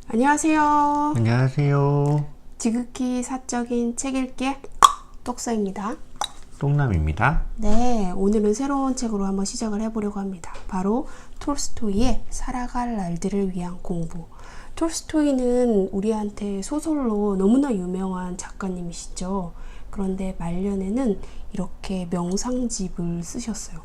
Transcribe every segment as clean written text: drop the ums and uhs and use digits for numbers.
안녕하세요. 안녕하세요. 지극히 사적인 책 읽기 똑서입니다. 똥남입니다. 네, 오늘은 새로운 책으로 한번 시작을 해보려고 합니다. 바로 톨스토이의 살아갈 날들을 위한 공부. 톨스토이는 우리한테 소설로 너무나 유명한 작가님이시죠. 그런데 말년에는 이렇게 명상집을 쓰셨어요.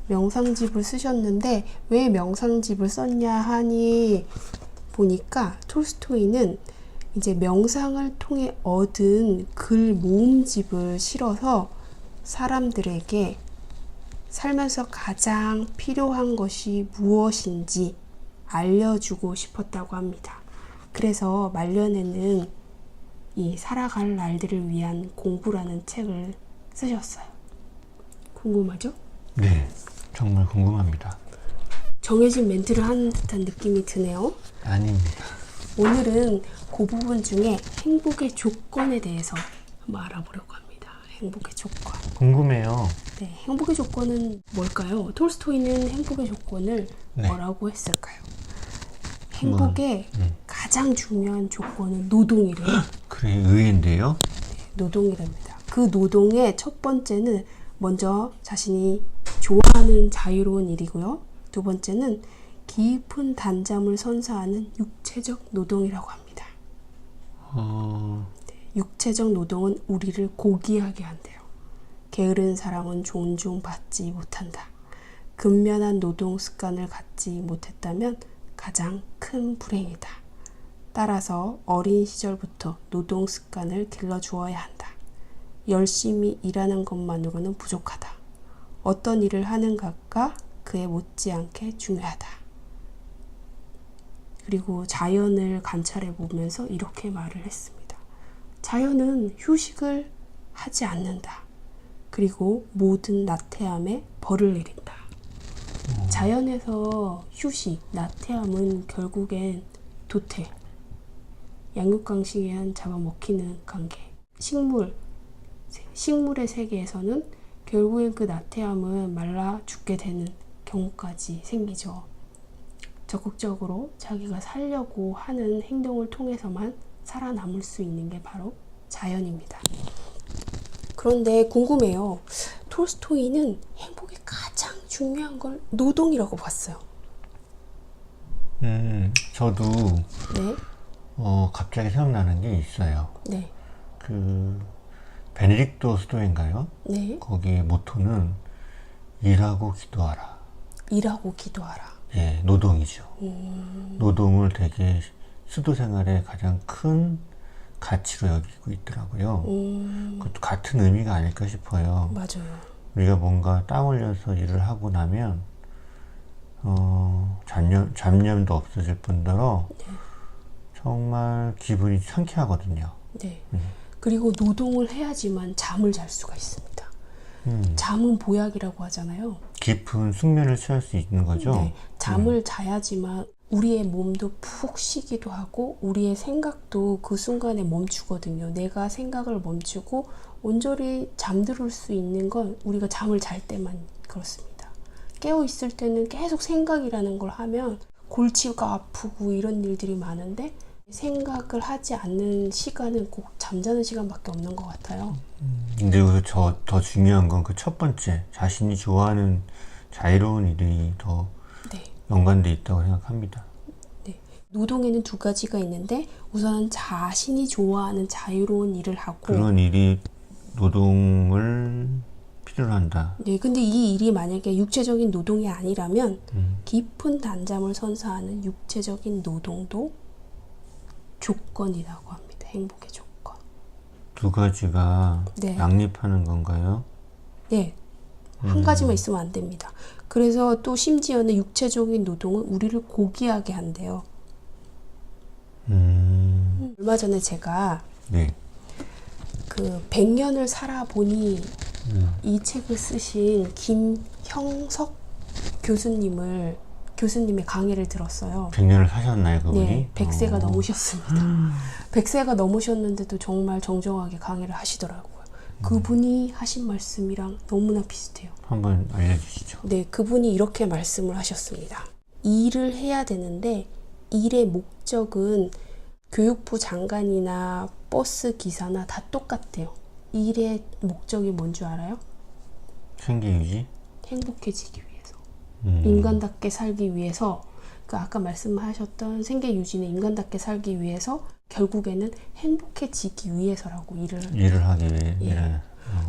명상집을 쓰셨는데 왜 명상집을 썼냐 하니 보니까 톨스토이는 이제 명상을 통해 얻은 글 모음집을 실어서 사람들에게 살면서 가장 필요한 것이 무엇인지 알려주고 싶었다고 합니다. 그래서 말년에는 이 살아갈 날들을 위한 공부라는 책을 쓰셨어요. 궁금하죠? 네, 정말 궁금합니다. 정해진 멘트를 하는 듯한 느낌이 드네요. 아닙니다. 오늘은 그 부분 중에 행복의 조건에 대해서 한번 알아보려고 합니다. 행복의 조건. 궁금해요. 네, 행복의 조건은 뭘까요? 톨스토이는 행복의 조건을 뭐라고 했을까요? 행복의 가장 중요한 조건은 노동이래요. 그래, 의외인데요? 네, 노동이랍니다. 그 노동의 첫 번째는 먼저 자신이 좋아하는 자유로운 일이고요. 두 번째는 깊은 단잠을 선사하는 육체적 노동이라고 합니다. 네, 육체적 노동은 우리를 고귀하게 한대요. 게으른 사람은 존중받지 못한다. 근면한 노동 습관을 갖지 못했다면 가장 큰 불행이다. 따라서 어린 시절부터 노동 습관을 길러주어야 한다. 열심히 일하는 것만으로는 부족하다. 어떤 일을 하는가가 그에 못지않게 중요하다. 그리고 자연을 관찰해 보면서 이렇게 말을 했습니다. 자연은 휴식을 하지 않는다. 그리고 모든 나태함에 벌을 내린다. 자연에서 휴식, 나태함은 결국엔 도태, 양육강식에 한 잡아먹히는 관계. 식물의 세계에서는 결국엔 그 나태함은 말라 죽게 되는 경우까지 생기죠. 적극적으로 자기가 살려고 하는 행동을 통해서만 살아남을 수 있는 게 바로 자연입니다. 그런데 궁금해요. 톨스토이는 행복의 가장 중요한 걸 노동이라고 봤어요. 저도 네. 갑자기 생각나는 게 있어요. 네. 베네딕토 스토인가요? 네. 거기에 모토는 일하고 기도하라. 일하고 기도하라. 예, 노동이죠. 노동을 되게 수도 생활의 가장 큰 가치로 여기고 있더라고요. 그것도 같은 의미가 아닐까 싶어요. 맞아요. 우리가 뭔가 땀 흘려서 일을 하고 나면 잡념도 없어질 뿐더러 정말 기분이 상쾌하거든요. 네. 그리고 노동을 해야지만 잠을 잘 수가 있습니다. 잠은 보약이라고 하잖아요. 깊은 숙면을 취할 수 있는 거죠. 네. 잠을 자야지만 우리의 몸도 푹 쉬기도 하고 우리의 생각도 그 순간에 멈추거든요. 내가 생각을 멈추고 온전히 잠들 수 있는 건 우리가 잠을 잘 때만 그렇습니다. 깨어 있을 때는 계속 생각이라는 걸 하면 골치가 아프고 이런 일들이 많은데 생각을 하지 않는 시간은 꼭 잠자는 시간밖에 없는 것 같아요. 근데 여기서 더 중요한 건 그 첫 번째, 자신이 좋아하는 자유로운 일이 더 연관돼 있다고 생각합니다. 네. 노동에는 두 가지가 있는데 우선 자신이 좋아하는 자유로운 일을 하고 그런 일이 노동을 필요로 한다. 네, 근데 이 일이 만약에 육체적인 노동이 아니라면 깊은 단잠을 선사하는 육체적인 노동도 조건이라고 합니다. 행복의 조건. 두 가지가 양립하는 건가요? 네. 한 가지만 있으면 안 됩니다. 그래서 또 심지어는 육체적인 노동은 우리를 고귀하게 한대요. 얼마 전에 제가 그 100년을 살아보니 이 책을 쓰신 김형석 교수님의 강의를 들었어요. 100년을 사셨나요, 그분이? 네, 100세가 넘으셨습니다. 100세가 넘으셨는데도 정말 정정하게 강의를 하시더라고요. 그분이 하신 말씀이랑 너무나 비슷해요. 한번 알려주시죠. 네, 그분이 이렇게 말씀을 하셨습니다. 일을 해야 되는데 일의 목적 목적은 교육부 장관이나 버스 기사나 다 똑같대요. 일의 목적이 뭔 줄 알아요? 생계 유지? 행복해지기 위해서. 인간답게 살기 위해서, 그 아까 말씀하셨던 생계 유지는 인간답게 살기 위해서 결국에는 행복해지기 위해서라고 일을 하기 위해. 예.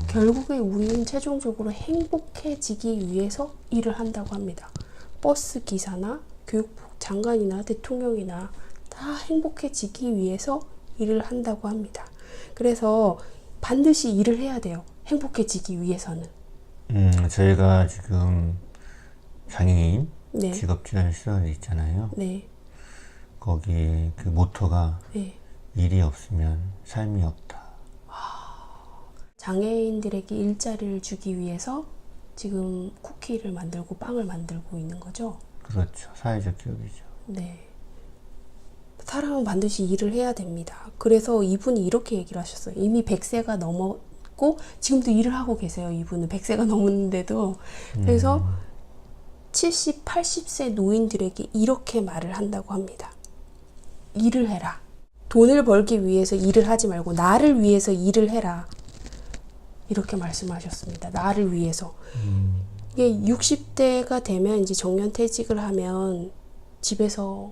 결국에 우리는 최종적으로 행복해지기 위해서 일을 한다고 합니다. 버스 기사나 교육부 장관이나 대통령이나 다 행복해지기 위해서 일을 한다고 합니다. 그래서 반드시 일을 해야 돼요. 행복해지기 위해서는. 저희가 지금 장애인 네. 직업지원시설이 있잖아요. 네. 거기 그 모토가 네. 일이 없으면 삶이 없다. 장애인들에게 일자리를 주기 위해서 지금 쿠키를 만들고 빵을 만들고 있는 거죠. 그렇죠. 사회적 기업이죠. 네. 사람은 반드시 일을 해야 됩니다. 그래서 이분이 이렇게 얘기를 하셨어요. 이미 100세가 넘었고 지금도 일을 하고 계세요. 이분은 100세가 넘었는데도. 그래서 70, 80세 노인들에게 이렇게 말을 한다고 합니다. 일을 해라. 돈을 벌기 위해서 일을 하지 말고 나를 위해서 일을 해라. 이렇게 말씀하셨습니다. 나를 위해서. 이게 60대가 되면 이제 정년퇴직을 하면 집에서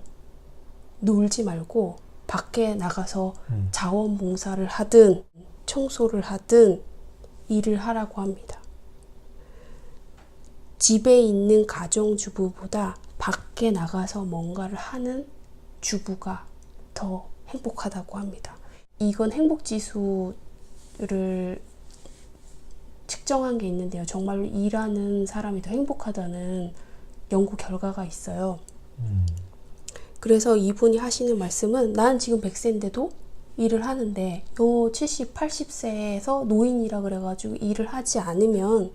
놀지 말고 밖에 나가서 자원봉사를 하든 청소를 하든 일을 하라고 합니다. 집에 있는 가정주부보다 밖에 나가서 뭔가를 하는 주부가 더 행복하다고 합니다. 이건 행복지수를 측정한 게 있는데요. 정말로 일하는 사람이 더 행복하다는 연구 결과가 있어요. 그래서 이분이 하시는 말씀은 난 지금 100세인데도 일을 하는데 요 70, 80세에서 노인이라 그래가지고 일을 하지 않으면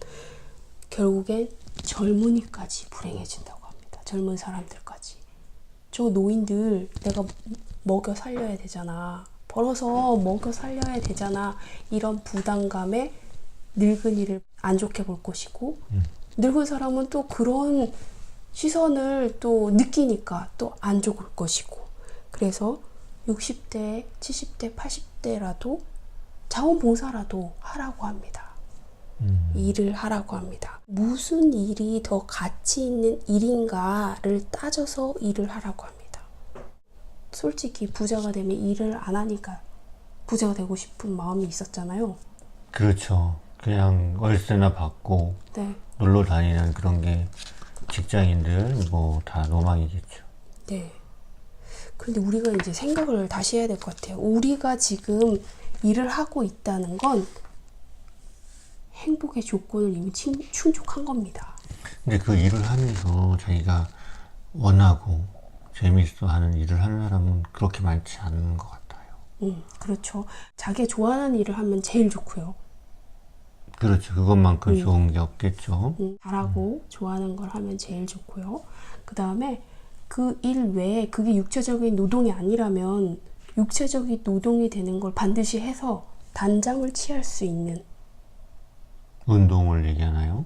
결국엔 젊은이까지 불행해진다고 합니다. 젊은 사람들까지. 저 노인들 내가 먹여 살려야 되잖아. 벌어서 먹여 살려야 되잖아. 이런 부담감에 늙은이를 안 좋게 볼 것이고 늙은 사람은 또 그런 시선을 또 느끼니까 또 안 좋을 것이고 그래서 60대, 70대, 80대라도 자원봉사라도 하라고 합니다. 일을 하라고 합니다. 무슨 일이 더 가치 있는 일인가를 따져서 일을 하라고 합니다. 솔직히 부자가 되면 일을 안 하니까 부자가 되고 싶은 마음이 있었잖아요. 그렇죠. 그냥 월세나 받고 네. 놀러 다니는 그런 게 직장인들 뭐 다 로망이겠죠. 네. 근데 우리가 이제 생각을 다시 해야 될 것 같아요. 우리가 지금 일을 하고 있다는 건 행복의 조건을 이미 충족한 겁니다. 근데 그 일을 하면서 자기가 원하고 재밌어 하는 일을 하는 사람은 그렇게 많지 않은 것 같아요. 그렇죠. 자기가 좋아하는 일을 하면 제일 좋고요. 그렇죠. 그것만큼 좋은 게 없겠죠. 잘하고 좋아하는 걸 하면 제일 좋고요. 그 다음에 그 일 외에 그게 육체적인 노동이 아니라면 육체적인 노동이 되는 걸 반드시 해서 단잠을 취할 수 있는 운동을 얘기하나요?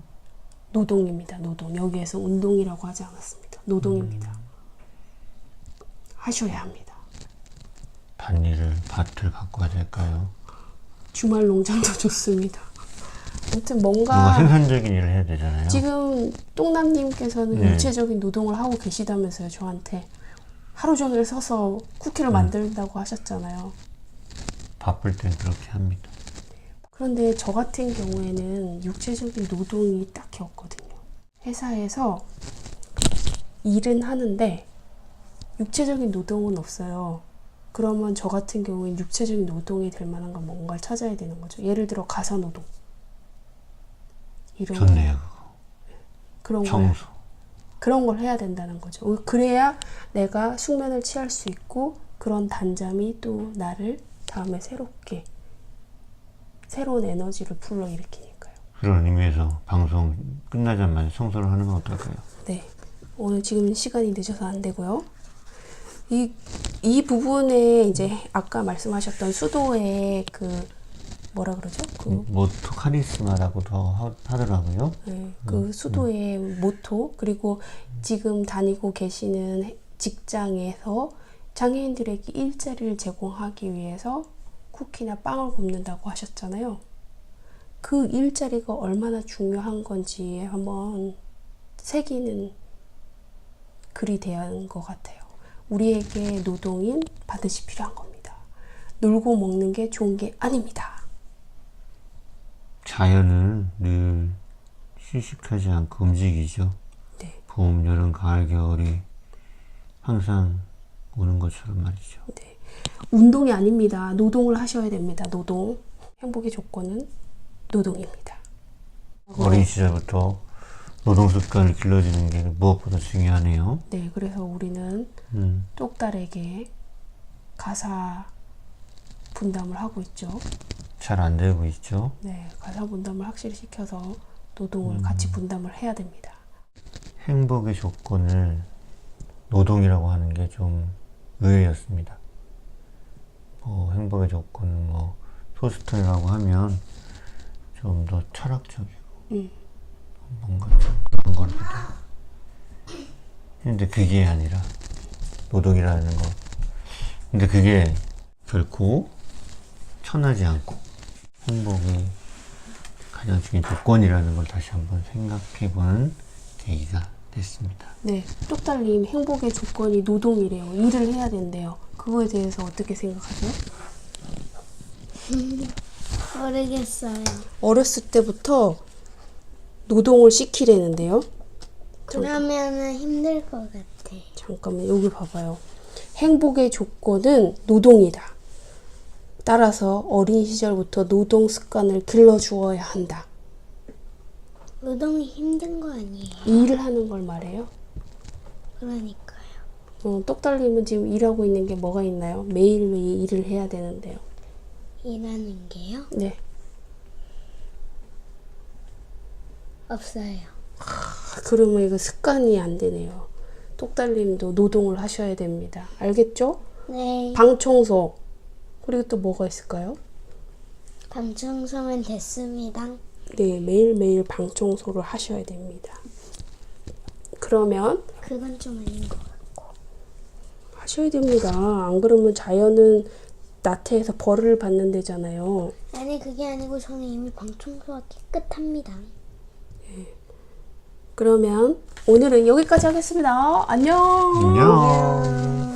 노동입니다. 노동. 여기에서 운동이라고 하지 않았습니다. 노동입니다. 하셔야 합니다. 밭일을 밭을 바꿔야 될까요? 주말 농장도 좋습니다. 아무튼 뭔가 뭔가 생산적인 일을 해야 되잖아요. 지금 똥남님께서는 네. 육체적인 노동을 하고 계시다면서요. 저한테 하루 종일 서서 쿠키를 만든다고 하셨잖아요. 바쁠 땐 그렇게 합니다. 그런데 저 같은 경우에는 육체적인 노동이 딱히 없거든요. 회사에서 일은 하는데 육체적인 노동은 없어요. 그러면 저 같은 경우에는 육체적인 노동이 될 만한 건 뭔가를 찾아야 되는 거죠. 예를 들어 가사노동. 이런 좋네요. 그런 청소. 그런 걸 해야 된다는 거죠. 그래야 내가 숙면을 취할 수 있고 그런 단잠이 또 나를 다음에 새로운 에너지를 불러일으키니까요. 그런 의미에서 방송 끝나자마자 청소를 하는 건 어떨까요? 네. 오늘 지금 시간이 늦어서 안 되고요. 이 부분에 이제 아까 말씀하셨던 수도의 그 뭐라 그러죠? 모토 카리스마라고도 하더라고요. 네, 그 수도의 모토 그리고 지금 다니고 계시는 직장에서 장애인들에게 일자리를 제공하기 위해서 쿠키나 빵을 굽는다고 하셨잖아요. 그 일자리가 얼마나 중요한 건지 한번 새기는 글이 되는 것 같아요. 우리에게 노동인 반드시 필요한 겁니다. 놀고 먹는 게 좋은 게 아닙니다. 자연은 늘 휴식하지 않고 움직이죠. 네. 봄, 여름, 가을, 겨울이 항상 오는 것처럼 말이죠. 네. 운동이 아닙니다. 노동을 하셔야 됩니다. 노동. 행복의 조건은 노동입니다. 어린 시절부터 노동 습관을 길러주는 게 무엇보다 중요하네요. 네, 그래서 우리는 똑딸에게 가사 분담을 하고 있죠. 잘 안 되고 있죠. 네, 가사 분담을 확실히 시켜서 노동을 같이 분담을 해야 됩니다. 행복의 조건을 노동이라고 하는 게 좀 의외였습니다. 행복의 조건은 토스트라고 하면 좀 더 철학적이고 뭔가 좀 그런 걸 같아요. 근데 그게 아니라 노동이라는 거. 근데 그게 결코 천하지 않고 행복이 가장 중요한 조건이라는 걸 다시 한번 생각해보는 계기가 됐습니다. 네, 똑딸님 행복의 조건이 노동이래요. 일을 해야 된대요. 그거에 대해서 어떻게 생각하세요? 모르겠어요. 어렸을 때부터 노동을 시키려는데요. 그러면은 힘들 것 같아. 잠깐만, 여기 봐봐요. 행복의 조건은 노동이다. 따라서 어린 시절부터 노동 습관을 길러주어야 한다. 노동이 힘든 거 아니에요? 일을 하는 걸 말해요. 그러니까요. 똑딸님은 지금 일하고 있는 게 뭐가 있나요? 매일매일 일을 해야 되는데요. 일하는 게요? 네. 없어요. 그러면 이거 습관이 안 되네요. 똑딸님도 노동을 하셔야 됩니다. 알겠죠? 네. 방 청소. 그리고 또 뭐가 있을까요? 방 청소면 됐습니다. 네, 매일매일 방 청소를 하셔야 됩니다. 그러면 그건 좀 아닌 것 같고. 하셔야 됩니다. 안 그러면 자연은 나태해서 벌을 받는 데잖아요. 아니 그게 아니고 저는 이미 방 청소가 깨끗합니다. 그러면 오늘은 여기까지 하겠습니다. 안녕. 안녕.